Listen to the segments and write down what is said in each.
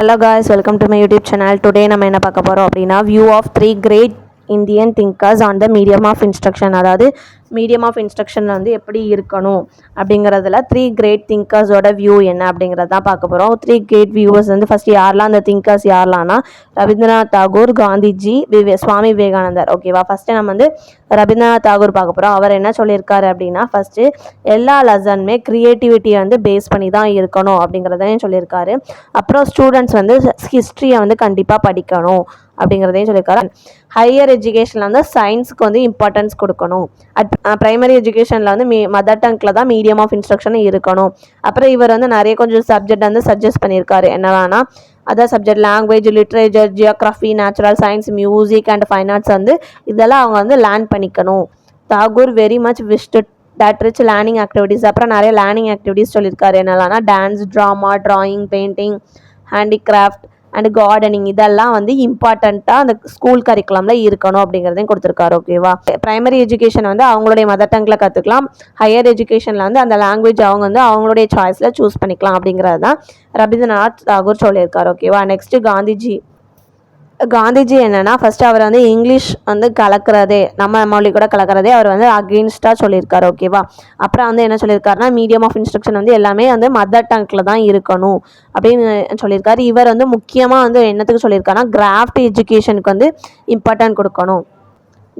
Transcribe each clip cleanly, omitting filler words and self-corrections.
Hello guys, welcome to my YouTube channel. Today நம்ம என்ன பார்க்க போறோம் அப்படின்னா view of three great Indian thinkers on the medium of instruction. அதாவது medium of இன்ஸ்ட்ரக்ஷனில் வந்து எப்படி இருக்கணும் அப்படிங்கிறதுல த்ரீ கிரேட் திங்கர்ஸோட வியூ என்ன அப்படிங்கிறது தான் பார்க்க போகிறோம். த்ரீ கிரேட் வியூவர்ஸ் வந்து ஃபஸ்ட் யாரெலாம் அந்த திங்கர்ஸ் யாரெலாம்னா ரவீந்திரநாத் தாகூர், காந்திஜி, சுவாமி விவேகானந்தர். ஓகேவா, ஃபஸ்ட்டு நம்ம வந்து ரவீந்திரநாத் தாகூர் பார்க்க போகிறோம். அவர் என்ன சொல்லியிருக்காரு அப்படின்னா ஃபஸ்ட்டு எல்லா லெசனுமே க்ரியேட்டிவிட்டியை வந்து பேஸ் பண்ணி தான் இருக்கணும் அப்படிங்கிறதையும் சொல்லியிருக்காரு. அப்புறம் ஸ்டூடெண்ட்ஸ் வந்து ஹிஸ்ட்ரியை வந்து கண்டிப்பாக படிக்கணும் அப்படிங்கிறதையும் சொல்லியிருக்காரு. ஹையர் எஜுகேஷனில் வந்து சயின்ஸுக்கு வந்து இம்பார்ட்டன்ஸ் கொடுக்கணும். ப்ரைமரி எஜுகேஷனில் வந்து மதர் டங்கில் தான் மீடியம் ஆஃப் இன்ஸ்ட்ரக்ஷன் இருக்கணும். அப்புறம் இவர் வந்து நிறைய கொஞ்சம் சப்ஜெக்ட் வந்து சஜஸ்ட் பண்ணியிருக்காரு. என்னன்னா other subject language, literature, geography, natural science, music and fine arts வந்து இதெல்லாம் அவங்க வந்து லேர்ன் பண்ணிக்கணும். Tagore very much wished that rich learning activities. அப்புறம் நிறைய லேர்னிங் ஆக்டிவிட்டீஸ் சொல்லியிருக்காரு. என்னென்னா dance, drama, drawing, painting, handicraft and gardening இதெல்லாம் வந்து இம்பார்ட்டண்ட்டாக அந்த ஸ்கூல் கரிக்குலமில் இருக்கணும் அப்படிங்கிறதையும் கொடுத்துருக்காரு. ஓகேவா, ப்ரைமரி எஜுகேஷன் வந்து அவங்களுடைய மதர் டங்கில் கற்றுக்கலாம். ஹையர் எஜுகேஷனில் வந்து அந்த லாங்குவேஜ் அவங்க வந்து அவங்களுடைய சாய்ஸில் சூஸ் பண்ணிக்கலாம் அப்படிங்கிறது தான் ரவீந்திரநாத் தாகூர் சொல்லியிருக்காரு. ஓகேவா, நெக்ஸ்ட்டு காந்திஜி என்னென்னா ஃபஸ்ட்டு அவர் வந்து இங்கிலீஷ் வந்து கலக்கிறதே, நம்ம மொழி கூட கலக்கிறதே அவர் வந்து அகெயின்ஸ்டாக சொல்லியிருக்காரு. ஓகேவா, அப்புறம் வந்து என்ன சொல்லியிருக்காருன்னா மீடியம் ஆஃப் இன்ஸ்ட்ரக்ஷன் வந்து எல்லாமே வந்து மதர் டங்கில் தான் இருக்கணும் அப்படின்னு சொல்லியிருக்காரு. இவர் வந்து முக்கியமாக வந்து என்னத்துக்கு சொல்லியிருக்காருன்னா கிராஃப்ட் எஜுகேஷனுக்கு வந்து இம்பார்ட்டன்ட் கொடுக்கணும்.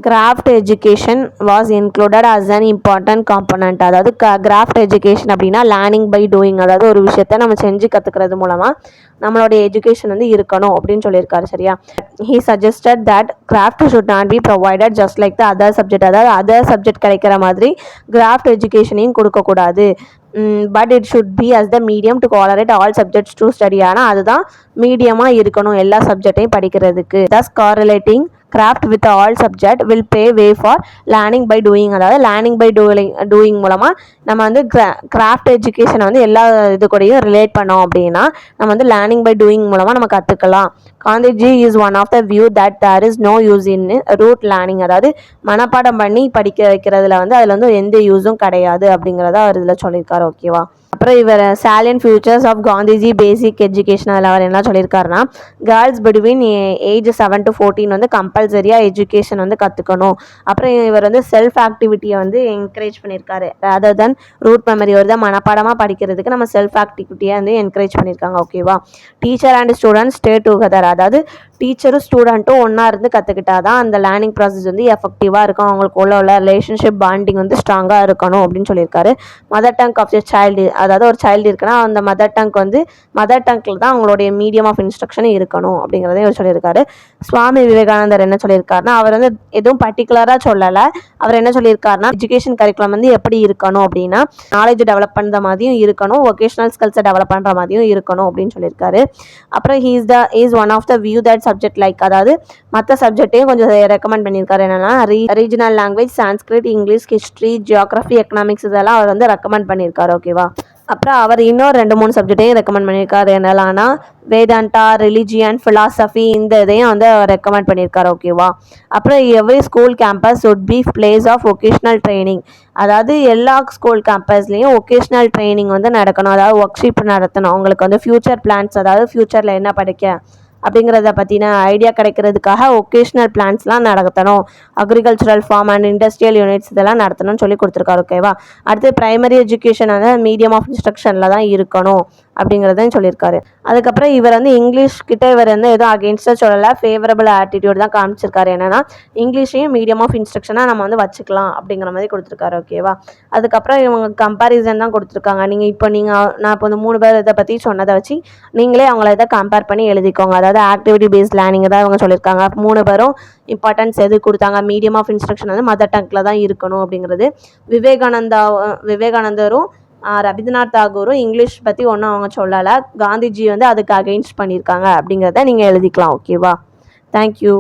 Craft education was included as an important component. அதாவது கிராஃப்ட் எஜுகேஷன் அப்படின்னா லேர்னிங் பை டூயிங், அதாவது ஒரு விஷயத்த நம்ம செஞ்சு கற்றுக்கிறது மூலமாக நம்மளுடைய எஜுகேஷன் வந்து இருக்கணும் அப்படின்னு சொல்லியிருக்காரு. சரியா, he suggested that craft should not be provided just like the other subject. அதாவது அதர் சப்ஜெக்ட் கிடைக்கிற மாதிரி கிராஃப்ட் எஜுகேஷனையும் கொடுக்கக்கூடாது. But it should be as the medium to correlate all subjects to study. ஆனால் அதுதான் மீடியமாக இருக்கணும் எல்லா சப்ஜெக்டையும் படிக்கிறதுக்கு. Thus correlating craft with all subject will pave way for learning by doing. அதாவது லேர்னிங் பை டூயிங் மூலமாக நம்ம வந்து கிராஃப்ட் எஜுகேஷனை வந்து எல்லா இது கூடயும் ரிலேட் பண்ணோம் அப்படின்னா நம்ம வந்து லேர்னிங் பை டூயிங் மூலமாக நம்ம கற்றுக்கலாம். Gandhiji is one of the view that there is no use in rote learning. அதாவது மனப்பாடம் பண்ணி படிக்க வைக்கிறதுல வந்து அதில் வந்து எந்த யூஸும் கிடையாது அப்படிங்கிறத அவர் இதில் சொல்லியிருக்காரு. ஓகேவா, அப்புறம் இவர் salient features of Gandhiji basic education அதில் அவர் என்ன சொல்லியிருக்காருன்னா கேர்ள்ஸ் பிட்வீன் ஏஜ் 7 to 14 வந்து கம்பல்சரியாக எஜுகேஷன் வந்து கற்றுக்கணும். அப்புறம் இவர் வந்து செல்ஃப் ஆக்டிவிட்டியை வந்து என்கரேஜ் பண்ணியிருக்காரு. அதர் தென் ரூட் மெமரி ஒரு தான் மனப்பாடமாக படிக்கிறதுக்கு நம்ம செல்ஃப் ஆக்டிவிட்டியை வந்து என்கரேஜ் பண்ணியிருக்காங்க. ஓகேவா, teacher and students stay together. அதாவது டீச்சரும் ஸ்டூடெண்ட்டும் ஒன்றா இருந்து கற்றுக்கிட்டா தான் அந்த லேர்னிங் ப்ராசஸ் வந்து எஃபெக்டிவாக இருக்கும். அவங்களுக்கு உள்ள ரிலேஷன்ஷிப் பாண்டிங் வந்து ஸ்ட்ராங்காக இருக்கணும் அப்படின்னு சொல்லியிருக்காரு. Mother tongue of the child, அதாவது ஒரு சைல்டு இருக்குன்னா அந்த மதர் டங் வந்து மதர் டங்கில் தான் அவங்களுடைய மீடியம் ஆஃப் இன்ஸ்ட்ரக்ஷன் இருக்கணும் அப்படிங்கிறதையும் அவர் சொல்லியிருக்காரு. சுவாமி விவேகானந்தர் என்ன சொல்லியிருக்காருன்னா அவர் வந்து எதுவும் பர்டிகுலராக சொல்லலை. அவர் என்ன சொல்லியிருக்காருன்னா எஜுகேஷன் கரிக்குலம் வந்து எப்படி இருக்கணும் அப்படின்னா நாலேஜ் டெவலப் பண்ணுற மாதிரியும் இருக்கணும், வொகேஷனல் ஸ்கில்ஸை டெவலப் பண்ணுற மாதிரியும் இருக்கணும் அப்படின்னு சொல்லியிருக்காரு. அப்புறம் is one of the view that subject like, அதாவது மற்ற சப்ஜெக்டையும் கொஞ்சம் ரெக்கமெண்ட் பண்ணியிருக்காரு. என்னென்னா regional language, Sanskrit, English, history, geography, economics இதெல்லாம் அவர் வந்து ரெக்கமெண்ட் பண்ணியிருக்காரு. ஓகேவா, அப்புறம் அவர் இன்னும் 2-3 சப்ஜெக்டையும் ரெக்கமெண்ட் பண்ணியிருக்காரு. என்னெல்லாம்னா வேதாந்தா, ரிலிஜியன், ஃபிலாசபி இந்த இதையும் வந்து ரெக்கமெண்ட் பண்ணியிருக்காரு. ஓகேவா, அப்புறம் every school campus would be place of vocational training. அதாவது எல்லா ஸ்கூல் கேம்பஸ்லேயும் ஒகேஷ்னல் ட்ரைனிங் வந்து நடக்கணும். அதாவது ஒர்க் ஷிப் நடத்தணும். அவங்களுக்கு வந்து ஃப்யூச்சர் பிளான்ஸ், அதாவது ஃப்யூச்சரில் என்ன படிக்க அப்படிங்கிறத பற்றின ஐடியா கிடைக்கிறதுக்காக ஒகேஷ்னல் பிளான்ஸ்லாம் நடத்தணும். Agricultural farm and industrial units இதெல்லாம் நடத்தணும்னு சொல்லி கொடுத்துருக்காரு. ஓகேவா, அடுத்து ப்ரைமரி எஜுகேஷன் வந்து மீடியம் ஆஃப் இன்ஸ்ட்ரக்ஷனில் தான் இருக்கணும் அப்படிங்கிறதையும் சொல்லியிருக்காரு. அதுக்கப்புறம் இவர் வந்து இங்கிலீஷ் கிட்ட இவர் வந்து எதுவும் அகெயின்ஸ்டாக சொல்லலை, ஃபேவரபிள் ஆட்டிடியூட் தான் காமிச்சிருக்காரு. என்னென்னா இங்கிலீஷையும் மீடியம் ஆஃப் இன்ஸ்ட்ரக்ஷனாக நம்ம வந்து வச்சுக்கலாம் அப்படிங்கிற மாதிரி கொடுத்துருக்காரு. ஓகேவா, அதுக்கப்புறம் இவங்க கம்பேரிசன் தான் கொடுத்துருக்காங்க. நான் இப்போ இந்த 3 பேர் இதை பற்றி சொன்னதை வச்சு நீங்களே அவங்கள இதை கம்பேர் பண்ணி எழுதிக்கோங்க. அதாவது ஆக்டிவிட்டி பேஸ்ட் லேர்னிங் தான் இவங்க சொல்லியிருக்காங்க. 3 பேரும் இம்பார்ட்டன்ஸ் எது கொடுத்தாங்க, மீடியம் ஆஃப் இன்ஸ்ட்ரக்ஷன் வந்து மதர் டங்கில் தான் இருக்கணும் அப்படிங்கிறது. விவேகானந்தரும் ரவீந்திரநாத் தாகூரும் இங்கிலீஷ் பற்றி ஒன்றும் அவங்க சொல்லலை. காந்திஜி வந்து அதுக்கு அகெயின்ஸ்ட் பண்ணியிருக்காங்க அப்படிங்கிறத நீங்கள் எழுதிக்கலாம். ஓகேவா, தேங்க்யூ.